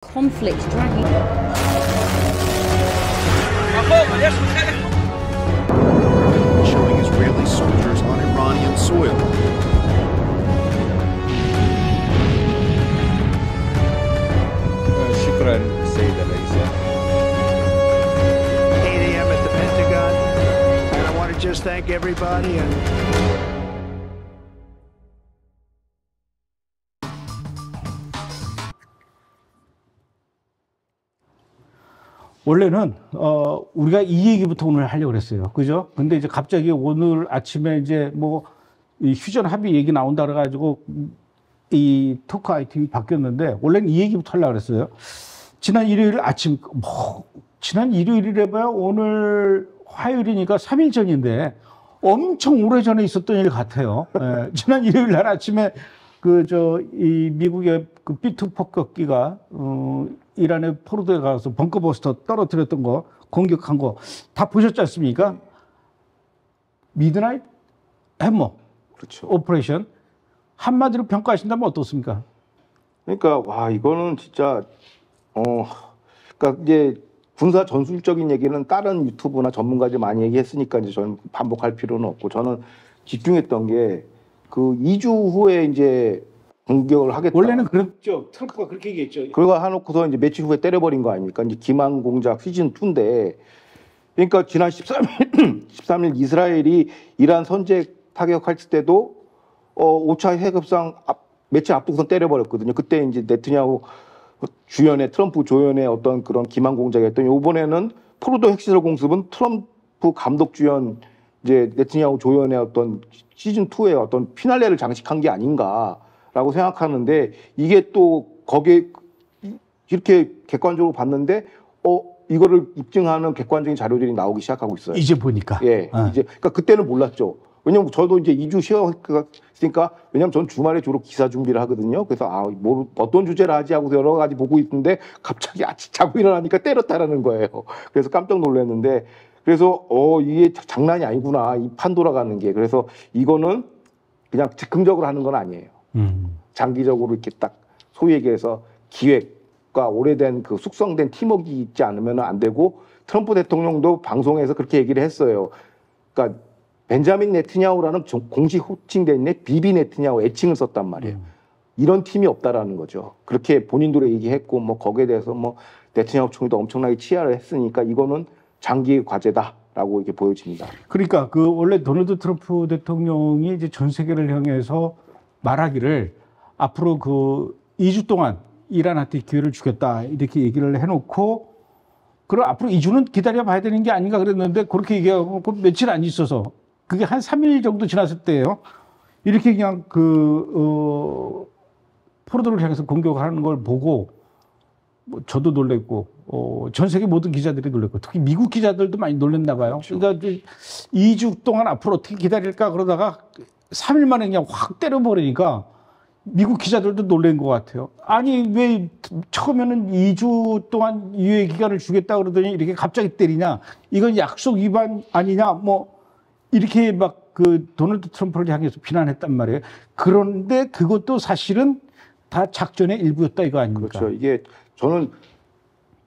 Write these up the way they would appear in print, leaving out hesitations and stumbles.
conflict dragging. Showing Israeli soldiers on Iranian soil. شكرا سيد الرئيس. 8 a.m. at the Pentagon, and I want to just thank everybody. 원래는 우리가 이 얘기부터 오늘 하려고 그랬어요. 그죠? 근데 이제 갑자기 오늘 아침에 이제 뭐 이 휴전 합의 얘기 나온다 그래가지고 이 토크 아이템이 바뀌었는데 원래는 이 얘기부터 하려고 그랬어요. 지난 일요일 아침 지난 일요일이래봐야 오늘 화요일이니까 3일 전인데 엄청 오래전에 있었던 일 같아요. 예, 지난 일요일 날 아침에 이 미국의 그 B2 폭격기가 이란의 포르도에 가서 벙커버스터 떨어뜨렸던 거, 공격한 거 다 보셨지 않습니까? 미드나잇 해머 그렇죠. 오퍼레이션 한마디로 평가하신다면 어떻습니까? 그러니까 와 이거는 진짜 그러니까 이제 군사 전술적인 얘기는 다른 유튜브나 전문가들 많이 얘기했으니까 이제 저는 반복할 필요는 없고 저는 집중했던 게 그 2주 후에 이제 공격을 하겠다. 원래는 그랬죠. 트럼프가 그렇게 얘기했죠. 그거 해놓고서 이제 며칠 후에 때려버린 거 아닙니까? 이제 기만 공작 시즌 2인데, 그러니까 지난 13일 이스라엘이 이란 선제 타격할 때도 5차 핵협상 며칠 앞두고선 때려버렸거든요. 그때 이제 네트냐후 주연의 트럼프 조연의 어떤 그런 기만 공작이었더니 이번에는 포르도 핵시설 공습은 트럼프 감독 주연 이제 네트냐후 조연의 어떤 시즌 2의 어떤 피날레를 장식한 게 아닌가라고 생각하는데 이게 또 거기에 이렇게 객관적으로 봤는데 이거를 입증하는 객관적인 자료들이 나오기 시작하고 있어요. 이제 보니까. 예, 이제 그러니까 그때는 몰랐죠. 왜냐면 저도 이제 2주 쉬었으니까 왜냐면 전 주말에 주로 기사 준비를 하거든요. 그래서 뭐 어떤 주제를 하지 하고 여러 가지 보고 있는데 갑자기 아침 자고 일어나니까 때렸다라는 거예요. 그래서 깜짝 놀랐는데 그래서 이게 장난이 아니구나 이 판 돌아가는 게. 그래서 이거는 그냥 즉흥적으로 하는 건 아니에요. 장기적으로 이렇게 딱 소위 얘기해서 기획과 오래된 그 숙성된 팀워크가 있지 않으면 안 되고 트럼프 대통령도 방송에서 그렇게 얘기를 했어요. 그러니까 벤자민 네트냐후라는 공식 호칭된 비비 네트냐후 애칭을 썼단 말이에요. 이런 팀이 없다라는 거죠. 그렇게 본인들도 얘기했고 뭐 거기에 대해서 뭐 네트냐후 총리도 엄청나게 치하를 했으니까 이거는 장기 과제다라고 이렇게 보여집니다. 그러니까 원래 도널드 트럼프 대통령이 이제 전 세계를 향해서 말하기를 앞으로 2주 동안 이란한테 기회를 주겠다 이렇게 얘기를 해놓고 그럼 앞으로 2주는 기다려 봐야 되는 게 아닌가 그랬는데 그렇게 얘기하고 며칠 안 있어서 그게 한 3일 정도 지났을 때예요. 이렇게 그냥 포르도를 향해서 공격하는 걸 보고 뭐 저도 놀랬고 전 세계 모든 기자들이 놀랬고 특히 미국 기자들도 많이 놀랬나 봐요. 그렇죠. 그러니까 2주 동안 앞으로 어떻게 기다릴까 그러다가 3일 만에 그냥 확 때려버리니까 미국 기자들도 놀란 것 같아요. 아니 왜 처음에는 2주 동안 유예 기간을 주겠다 그러더니 이렇게 갑자기 때리냐? 이건 약속 위반 아니냐? 뭐 이렇게 막 도널드 트럼프를 향해서 비난했단 말이에요. 그런데 그것도 사실은 다 작전의 일부였다 이거 아닙니까? 그렇죠. 이게 저는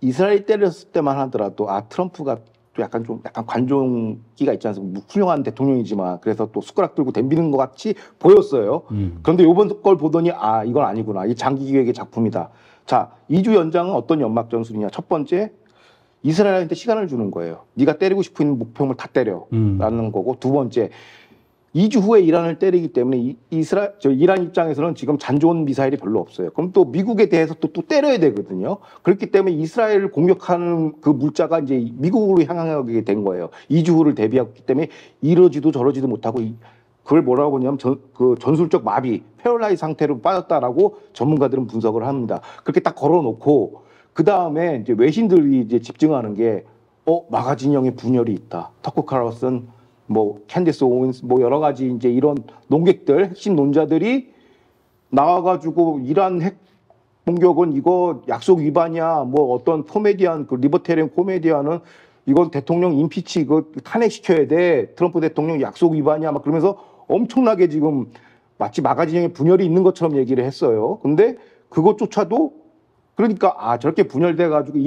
이스라엘 때렸을 때만 하더라도 트럼프가 또 약간 관종기가 있지 않습니까? 훌륭한 대통령이지만 그래서 또 숟가락 들고 덤비는 것 같이 보였어요. 그런데 이번 걸 보더니 이건 아니구나. 이 장기 기획의 작품이다. 자, 2주 연장은 어떤 연막 전술이냐? 첫 번째, 이스라엘한테 시간을 주는 거예요. 네가 때리고 싶은 목표물 다 때려라는 거고, 두 번째, 2주 후에 이란을 때리기 때문에 이란 입장에서는 지금 잔존 미사일이 별로 없어요. 그럼 또 미국에 대해서 또 때려야 되거든요. 그렇기 때문에 이스라엘을 공격하는 그 물자가 이제 미국으로 향하게 된 거예요. 2주 후를 대비했기 때문에 이러지도 저러지도 못하고 그걸 뭐라고 보냐면 전술적 마비, 패럴라이즈 상태로 빠졌다라고 전문가들은 분석을 합니다. 그렇게 딱 걸어놓고 그 다음에 이제 외신들이 이제 집중하는 게 마가 진영에 분열이 있다. 터커 칼러슨 뭐 캔디스 오웬스 뭐 여러 가지 이제 이런 논객들 핵심 논자들이 나와가지고 이란 핵 공격은 이거 약속 위반이야. 뭐 어떤 코미디언 리버테리언 코미디언은 이건 대통령 임피치 탄핵시켜야 돼. 트럼프 대통령 약속 위반이야. 막 그러면서 엄청나게 지금 마치 마가 진영에 분열이 있는 것처럼 얘기를 했어요. 근데 그것조차도 그러니까 아 저렇게 분열돼 가지고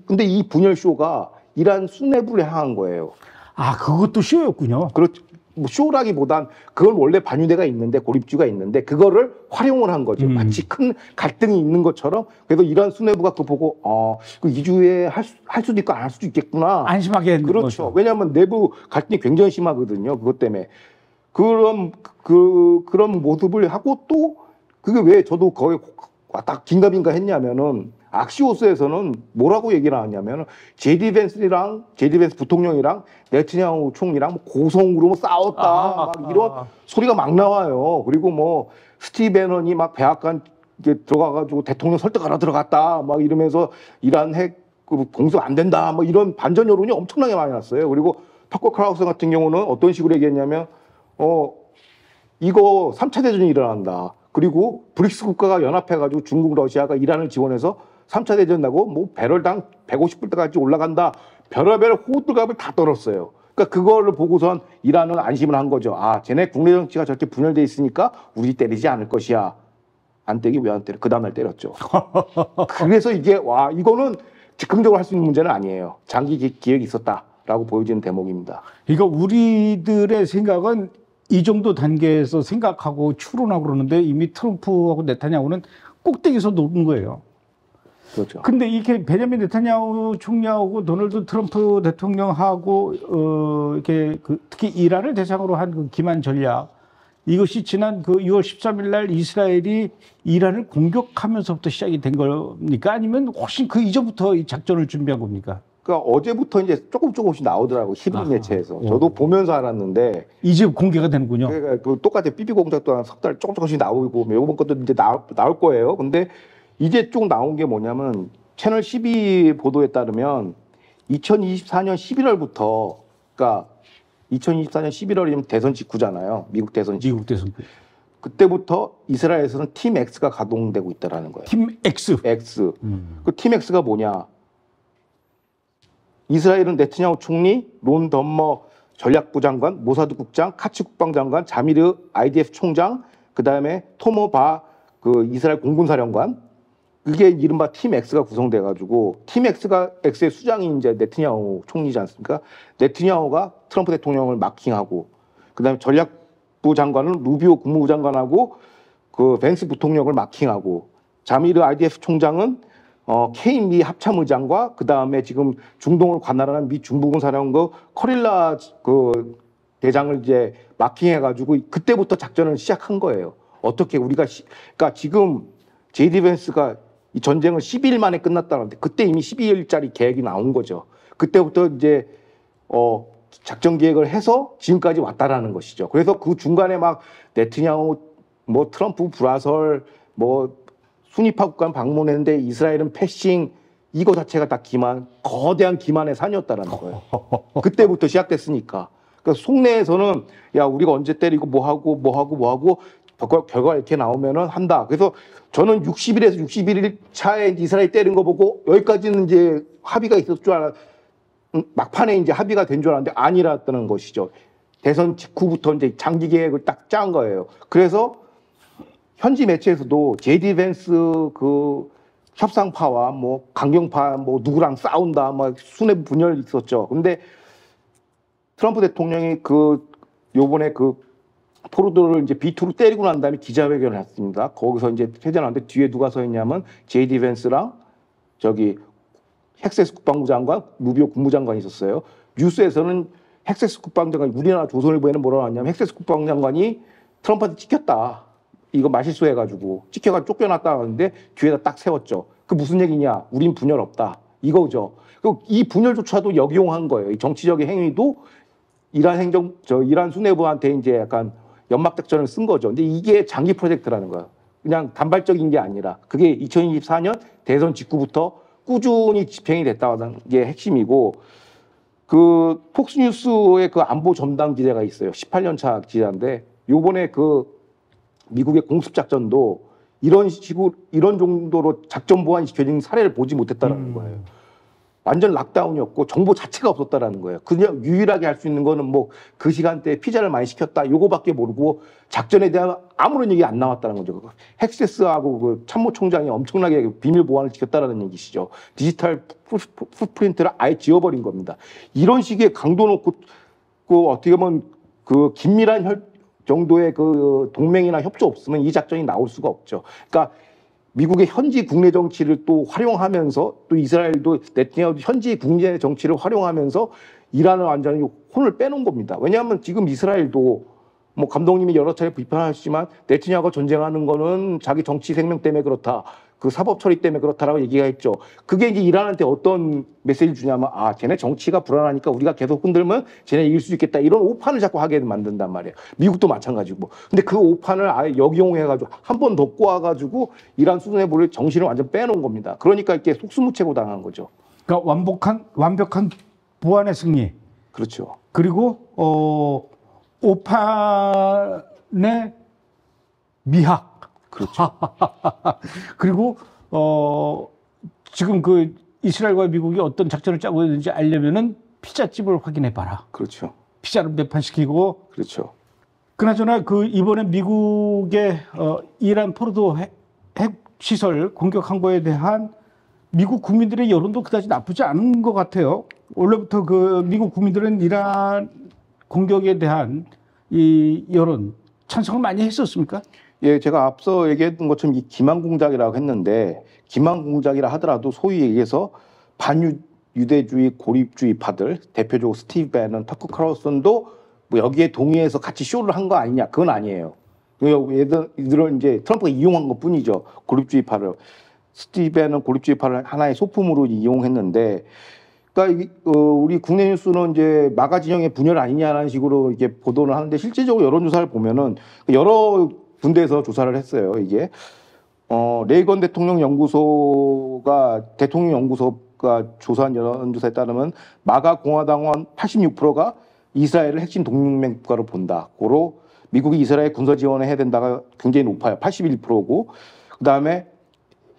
근데 이 분열 쇼가 이란 수뇌부를 향한 거예요. 아, 그것도 쇼였군요. 그렇죠. 뭐 쇼라기보단 그건 원래 반유대가 있는데 고립주가 있는데 그거를 활용을 한 거죠. 마치 큰 갈등이 있는 것처럼. 그래서 이란 수뇌부가 그거 보고 그 이주에 할 수도 있고 안 할 수도 있겠구나. 안심하게 했는 그렇죠. 거죠. 왜냐하면 내부 갈등이 굉장히 심하거든요. 그것 때문에 그런 모습을 하고 또 그게 왜 저도 거기 딱 긴가민가 했냐면은 악시오스에서는 뭐라고 얘기를 하냐면은 제디 벤스 부통령이랑 네타냐후 총리랑 뭐 고성으로 뭐 싸웠다 막 이런 소리가 막 나와요. 그리고 뭐 스티브 배넌이 막 백악관 이제 들어가가지고 대통령 설득하러 들어갔다 막 이러면서 이란 핵 공습 안 된다 뭐 이런 반전 여론이 엄청나게 많이 났어요. 그리고 터커 크라우스 같은 경우는 어떤 식으로 얘기했냐면 이거 3차 대전이 일어난다. 그리고 브릭스 국가가 연합해가지고 중국, 러시아가 이란을 지원해서 3차 대전 나고 뭐 배럴당 150불까지 올라간다. 별의별 호들갑을 다 떨었어요. 그러니까 그거를 보고선 이란은 안심을 한 거죠. 아, 쟤네 국내 정치가 저렇게 분열돼 있으니까 우리 때리지 않을 것이야. 안 때리기 왜 안 때려? 그 다음날 때렸죠. 그래서 이게 와 이거는 즉흥적으로 할 수 있는 문제는 아니에요. 장기 기획이 있었다라고 보여지는 대목입니다. 그러니까 우리들의 생각은 이 정도 단계에서 생각하고 추론하고 그러는데 이미 트럼프하고 네타냐후는 꼭대기에서 노는 거예요. 그렇죠. 근데 이렇게 베냐민 네타냐후 총리하고 도널드 트럼프 대통령하고 이렇게 특히 이란을 대상으로 한 그 기만 전략 이것이 지난 그 6월 13일 날 이스라엘이 이란을 공격하면서부터 시작이 된 겁니까? 아니면 훨씬 그 이전부터 이 작전을 준비한 겁니까? 그러니까 어제부터 이제 조금씩 나오더라고 히브리 매체에서. 저도 보면서 알았는데 이제 공개가 되는군요. 그러니까 그 똑같이 삐삐 공작도 한 석 달 조금씩 나오고 이번 것도 이제 나올 거예요. 근데 이제 쭉 나온 게 뭐냐면 채널 12 보도에 따르면 2024년 11월부터 그러니까 2024년 11월이면 대선 직후잖아요. 미국 대선 직후. 미국 대선. 그때부터 이스라엘에서는 팀 X가 가동되고 있다라는 거예요. 팀 X. X. 그 팀 X가 뭐냐? 이스라엘은 네타냐후 총리, 론 덤머 전략부 장관, 모사드 국장, 카츠 국방장관, 자미르 IDF 총장, 그 다음에 토모 바 그 이스라엘 공군사령관. 그게 이른바 팀 X가 구성돼가지고 팀 X의 수장이 이제 네타냐후 총리지 않습니까? 네타냐후가 트럼프 대통령을 마킹하고 그다음에 전략부 장관은 루비오 국무부 장관하고 그 벤스 부통령을 마킹하고 자미르 IDF 총장은 케인 미 합참의장과 그 다음에 지금 중동을 관할하는 미 중부군 사령부 커릴라 그 대장을 이제 마킹해가지고 그때부터 작전을 시작한 거예요. 어떻게 우리가 그러니까 지금 제디 벤스가 이 전쟁을 12일 만에 끝났다는데 그때 이미 12일짜리 계획이 나온 거죠. 그때부터 이제 작전 계획을 해서 지금까지 왔다라는 것이죠. 그래서 그 중간에 막 네타냐후 뭐 트럼프 불화설 뭐 순위파 국가 방문했는데 이스라엘은 패싱 이거 자체가 다 거대한 기만의 산이었다라는 거예요. 그때부터 시작됐으니까. 그러니까 속내에서는 야 우리가 언제 때리고 뭐 하고 결과 이렇게 나오면은 한다. 그래서 저는 60일에서 61일 차에 이스라엘 때린 거 보고 여기까지는 이제 합의가 있었을 줄 막판에 이제 합의가 된 줄 알았는데 아니랐다는 것이죠. 대선 직후부터 이제 장기 계획을 딱 짠 거예요. 그래서 현지 매체에서도 제디 벤스 그 협상파와 뭐 강경파 뭐 누구랑 싸운다 막 수뇌부 분열 있었죠. 근데 트럼프 대통령이 요번에 포로들을 이제 B2로 때리고 난 다음에 기자회견을 했습니다. 거기서 이제 회견하는데 뒤에 누가 서 있냐면 제디 벤스랑 저기 헥세스 국방부 장관, 루비오 국무장관이 있었어요. 뉴스에서는 헥세스 국방장관, 우리나라 조선일보에는 뭐라고 하냐면 헥세스 국방장관이 트럼프한테 찍혔다. 이거 말실수해가지고 찍혀가지고 쫓겨났다 하는데 뒤에다 딱 세웠죠. 그 무슨 얘기냐? 우린 분열 없다. 이거죠. 이 분열조차도 역용한 거예요. 이 정치적인 행위도 이란 수뇌부한테 이제 약간 연막작전을 쓴 거죠. 근데 이게 장기 프로젝트라는 거예요. 그냥 단발적인 게 아니라 그게 2024년 대선 직후부터 꾸준히 집행이 됐다는 게 핵심이고 그 폭스뉴스의 그 안보 전담 기자가 있어요. 18년 차 기자인데 요번에 미국의 공습작전도 이런 정도로 작전 보완이 시켜진 사례를 보지 못했다는 거예요. 완전 락다운이었고 정보 자체가 없었다라는 거예요. 그냥 유일하게 할 수 있는 거는 뭐 그 시간대에 피자를 많이 시켰다 요거밖에 모르고 작전에 대한 아무런 얘기 안 나왔다는 거죠. 헥세스하고 그 참모총장이 엄청나게 비밀 보안을 지켰다라는 얘기시죠. 디지털 풋프린트를 아예 지워버린 겁니다. 이런 식의 강도 놓고 그 어떻게 보면 그 긴밀한 정도의 그 동맹이나 협조 없으면 이 작전이 나올 수가 없죠. 그러니까 미국의 현지 국내 정치를 또 활용하면서 또 이스라엘도 네타냐후 현지 국내 정치를 활용하면서 이란을 완전히 혼을 빼놓은 겁니다. 왜냐하면 지금 이스라엘도 뭐 감독님이 여러 차례 비판하셨지만 네타냐후가 전쟁하는 거는 자기 정치 생명 때문에 그렇다. 그 사법 처리 때문에 그렇다라고 얘기가 했죠. 그게 이제 이란한테 어떤 메시지를 주냐면 아, 쟤네 정치가 불안하니까 우리가 계속 흔들면 쟤네 이길 수 있겠다. 이런 오판을 자꾸 하게 만든단 말이에요. 미국도 마찬가지고. 근데 그 오판을 아예 역이용해가지고 한 번 더 꼬아가지고 이란 수준에 볼래 정신을 완전 빼놓은 겁니다. 그러니까 이렇게 속수무책으로 당한 거죠. 그러니까 완벽한 보안의 승리. 그렇죠. 그리고 오판의 미학. 그렇죠. 그리고 지금 그 이스라엘과 미국이 어떤 작전을 짜고 있는지 알려면은 피자집을 확인해 봐라. 그렇죠. 피자를 매판시키고. 그렇죠. 그나저나 그 이번에 미국의 이란 포르도 핵 시설 공격한 거에 대한 미국 국민들의 여론도 그다지 나쁘지 않은 것 같아요. 원래부터 그 미국 국민들은 이란 공격에 대한 이 여론 찬성을 많이 했었습니까? 예, 제가 앞서 얘기했던 것처럼 이 기만공작이라고 했는데 기만공작이라 하더라도 소위 얘기해서 반유대주의 고립주의파들 대표적으로 스티브 배넌, 터커 칼슨도 뭐 여기에 동의해서 같이 쇼를 한 거 아니냐? 그건 아니에요. 얘들은 이제 트럼프가 이용한 것 뿐이죠. 고립주의파를. 스티브 배넌 고립주의파를 하나의 소품으로 이용했는데 그러니까 우리 국내 뉴스는 이제 마가 진영의 분열 아니냐라는 식으로 이게 보도를 하는데 실질적으로 여론조사를 보면은 여러 군대에서 조사를 했어요. 이게 레이건 대통령 연구소가 조사한 여론조사에 따르면 마가 공화당원 86%가 이스라엘을 핵심 동맹 국가로 본다. 고로 미국이 이스라엘 군사 지원을 해야 된다가 굉장히 높아요. 81%고 그다음에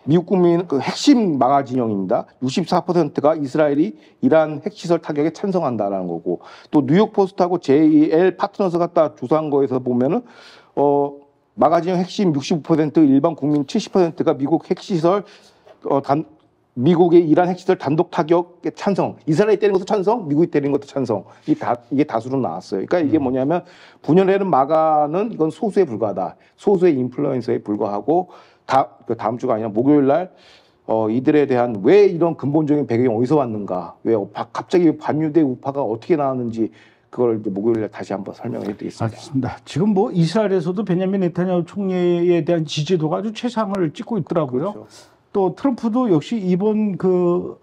미국 국민 그 핵심 마가 진영입니다. 64%가 이스라엘이 이란 핵시설 타격에 찬성한다라는 거고 또 뉴욕 포스트하고 JL 파트너스가 딱 조사한 거에서 보면은 마가 진영 핵심 65% 일반 국민 70%가 미국 핵시설 미국의 이란 핵시설 단독 타격에 찬성. 이스라엘이 때리는 것도 찬성, 미국이 때리는 것도 찬성. 이게 다수로 나왔어요. 그러니까 이게 뭐냐면 분열되는 마가는 이건 소수에 불과하다. 소수의 인플루언서에 불과하고 다음 주가 아니라 목요일 날 이들에 대한 왜 이런 근본적인 배경이 어디서 왔는가, 왜 갑자기 반유대 우파가 어떻게 나왔는지 그걸 이제 목요일 날 다시 한번 설명해 드리겠습니다. 알겠습니다. 지금 뭐 이스라엘에서도 베냐민 네타냐후 총리에 대한 지지도가 아주 최상을 찍고 있더라고요. 그렇죠. 또 트럼프도 역시 이번 그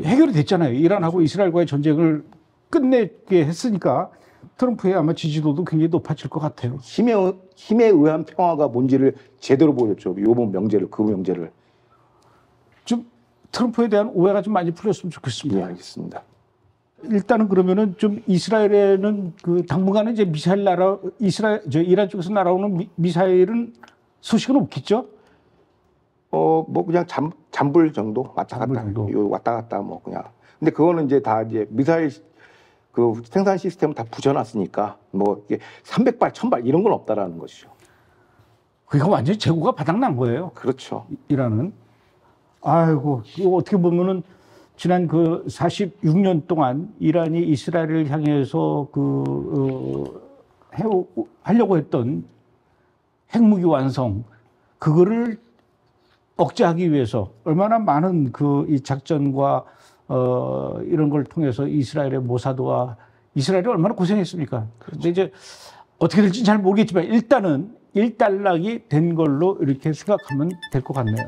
해결이 됐잖아요. 이란하고 이스라엘과의 전쟁을 끝내게 했으니까 트럼프의 아마 지지도도 굉장히 높아질 것 같아요. 힘에 의한 평화가 뭔지를 제대로 보여줬죠. 요번 명제를, 그 명제를. 좀 트럼프에 대한 오해가 좀 많이 풀렸으면 좋겠습니다. 네, 알겠습니다. 일단은 그러면은 좀 이스라엘에는 그 당분간은 이제 이란 쪽에서 날아오는 미사일은 소식은 없겠죠? 뭐 그냥 잠불 정도 왔다 갔다, 왔다 갔다 뭐 그냥. 근데 그거는 이제 다 이제 미사일 그 생산 시스템을 다 부셔놨으니까 뭐 이게 300발, 1000발 이런 건 없다라는 것이죠. 그러니까 완전히 재고가 바닥난 거예요. 그렇죠. 이란은. 아이고, 이거 어떻게 보면은 지난 그 46년 동안 이란이 이스라엘을 향해서 하려고 했던 핵무기 완성, 그거를 억제하기 위해서 얼마나 많은 이 작전과 이런 걸 통해서 이스라엘의 모사드와 이스라엘이 얼마나 고생했습니까? 그런데 이제 어떻게 될지는 잘 모르겠지만 일단은 일단락이 된 걸로 이렇게 생각하면 될 것 같네요.